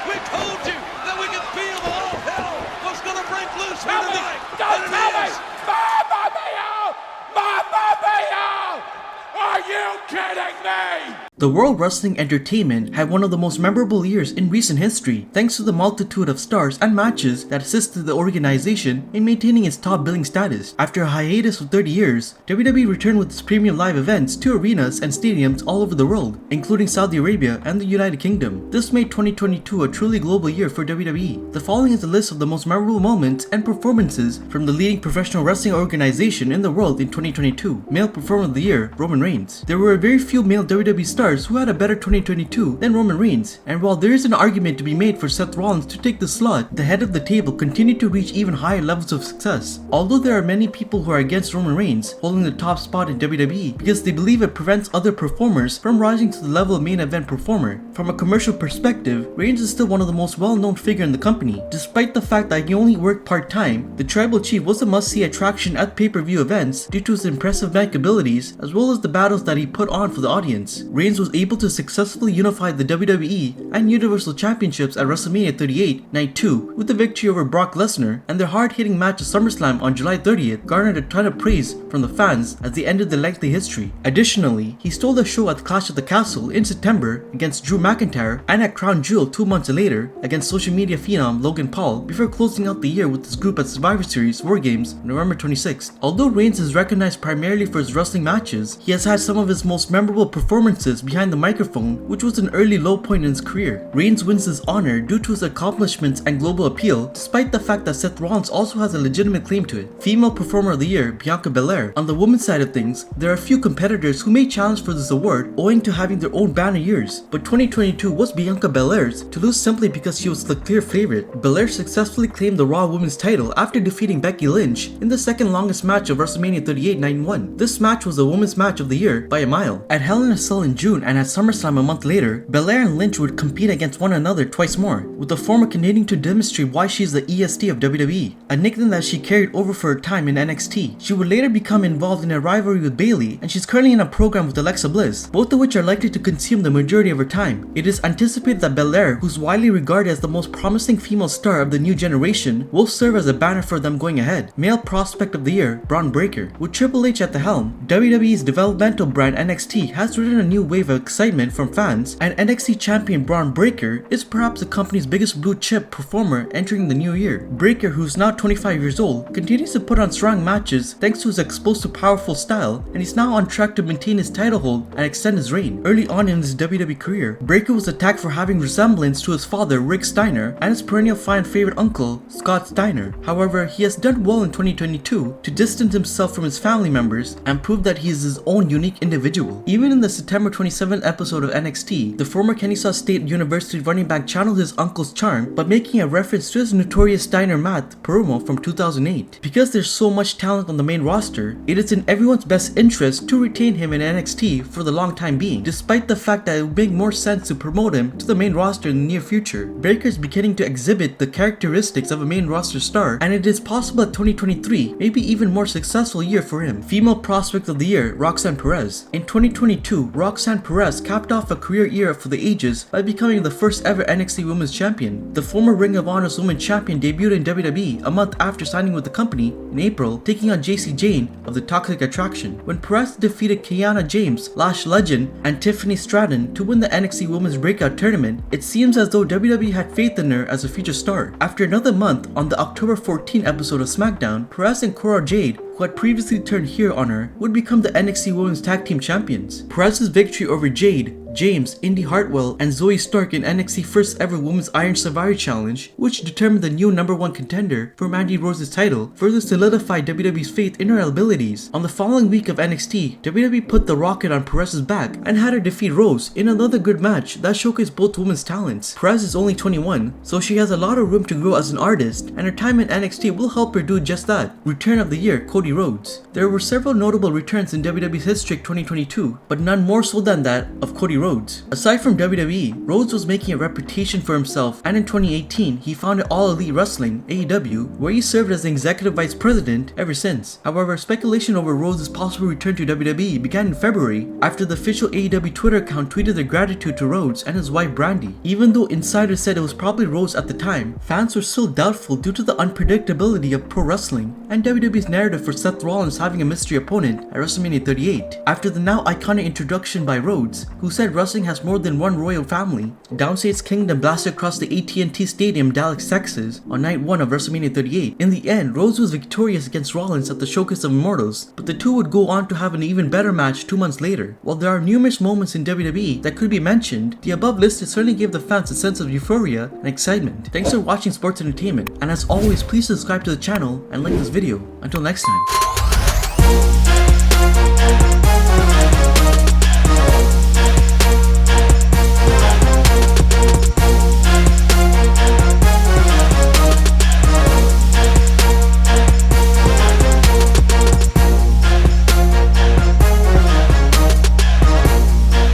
We told you that we could feel the all hell was going to break loose here tonight. Don't tell me! Mamma mia! Mamma mia! Are you kidding me? The World Wrestling Entertainment had one of the most memorable years in recent history thanks to the multitude of stars and matches that assisted the organization in maintaining its top billing status. After a hiatus of 30 years, WWE returned with its premium live events to arenas and stadiums all over the world, including Saudi Arabia and the United Kingdom. This made 2022 a truly global year for WWE. The following is a list of the most memorable moments and performances from the leading professional wrestling organization in the world in 2022. Male Performer of the Year, Roman Reigns. There were very few male WWE stars who had a better 2022 than Roman Reigns, and while there is an argument to be made for Seth Rollins to take the slot, the head of the table continued to reach even higher levels of success. Although there are many people who are against Roman Reigns holding the top spot in WWE because they believe it prevents other performers from rising to the level of main event performer, from a commercial perspective, Reigns is still one of the most well-known figure in the company. Despite the fact that he only worked part-time, the Tribal Chief was a must-see attraction at pay-per-view events due to his impressive mic abilities as well as the battles that he put on for the audience. Reigns was able to successfully unify the WWE and Universal Championships at WrestleMania 38 Night 2 with the victory over Brock Lesnar, and their hard-hitting match at SummerSlam on July 30th garnered a ton of praise from the fans as they ended the lengthy history. Additionally, he stole the show at Clash at the Castle in September against Drew McIntyre and at Crown Jewel 2 months later against social media phenom Logan Paul before closing out the year with his group at Survivor Series War Games November 26th. Although Reigns is recognized primarily for his wrestling matches, he has had some of his most memorable performances behind the microphone, which was an early low point in his career. Reigns wins this honor due to his accomplishments and global appeal, despite the fact that Seth Rollins also has a legitimate claim to it. Female Performer of the Year, Bianca Belair. On the women's side of things, there are a few competitors who may challenge for this award owing to having their own banner years, but 2022 was Bianca Belair's, to lose simply because she was the clear favorite. Belair successfully claimed the Raw Women's title after defeating Becky Lynch in the second longest match of WrestleMania 38 Night 1. This match was the women's match of the year by a mile. At Hell in a Cell in June and at SummerSlam a month later, Belair and Lynch would compete against one another twice more, with the former continuing to demonstrate why she is the EST of WWE, a nickname that she carried over for her time in NXT. She would later become involved in a rivalry with Bayley, and she's currently in a program with Alexa Bliss, both of which are likely to consume the majority of her time. It is anticipated that Belair, who's widely regarded as the most promising female star of the new generation, will serve as a banner for them going ahead. Male Prospect of the Year, Braun Breaker. With Triple H at the helm, WWE's developmental brand NXT has ridden a new wave of excitement from fans, and NXT champion Braun Breaker is perhaps the company's biggest blue chip performer entering the new year. Breaker, who's now 25 years old, continues to put on strong matches thanks to his explosive, powerful style, and he's now on track to maintain his title hold and extend his reign. Early on in his WWE career, Breaker was attacked for having resemblance to his father Rick Steiner and his perennial fan favorite uncle Scott Steiner. However, he has done well in 2022 to distance himself from his family members and prove that he is his own unique individual. Even in the September 27th episode of NXT, the former Kennesaw State University running back channeled his uncle's charm by making a reference to his notorious Steiner math promo from 2008. Because there's so much talent on the main roster, it is in everyone's best interest to retain him in NXT for the long time being, despite the fact that it would make more sense to promote him to the main roster in the near future. Breaker is beginning to exhibit the characteristics of a main roster star, and it is possible that 2023 may be even more successful year for him. Female Prospect of the Year, Roxanne Perez. In 2022, Roxanne Perez capped off a career era for the ages by becoming the first ever NXT Women's Champion. The former Ring of Honor's Women's Champion debuted in WWE a month after signing with the company in April, taking on JC Jane of the Toxic Attraction. When Perez defeated Kiana James, Lash Legend, and Tiffany Stratton to win the NXT Women's Breakout Tournament, it seems as though WWE had faith in her as a future star. After another month, on the October 14 episode of SmackDown, Perez and Cora Jade, who had previously turned heel on her, would become the NXT Women's Tag Team Champions. Perez's victory over Jade, James, Indy Hartwell, and Zoe Stark in NXT first ever Women's Iron Survivor Challenge, which determined the new #1 contender for Mandy Rose's title, further solidified WWE's faith in her abilities. On the following week of NXT, WWE put the rocket on Perez's back and had her defeat Rose in another good match that showcased both women's talents. Perez is only 21, so she has a lot of room to grow as an artist, and her time in NXT will help her do just that. Return of the Year, Cody Rhodes. There were several notable returns in WWE's history 2022, but none more so than that of Cody Rhodes. Aside from WWE, Rhodes was making a reputation for himself, and in 2018, he founded All Elite Wrestling, AEW, where he served as the executive vice president ever since. However, speculation over Rhodes' possible return to WWE began in February after the official AEW Twitter account tweeted their gratitude to Rhodes and his wife Brandy. Even though insiders said it was probably Rhodes at the time, fans were still doubtful due to the unpredictability of pro wrestling and WWE's narrative for Seth Rollins having a mystery opponent at WrestleMania 38. After the now iconic introduction by Rhodes, who said wrestling has more than one royal family, Downstate's Kingdom blasted across the AT&T Stadium, Dallas, Texas on night 1 of WrestleMania 38. In the end, Rhodes was victorious against Rollins at the Showcase of Immortals, but the two would go on to have an even better match 2 months later. While there are numerous moments in WWE that could be mentioned, the above listed certainly gave the fans a sense of euphoria and excitement. Thanks for watching Sports Entertainment, and as always, please subscribe to the channel and like this video. Until next time.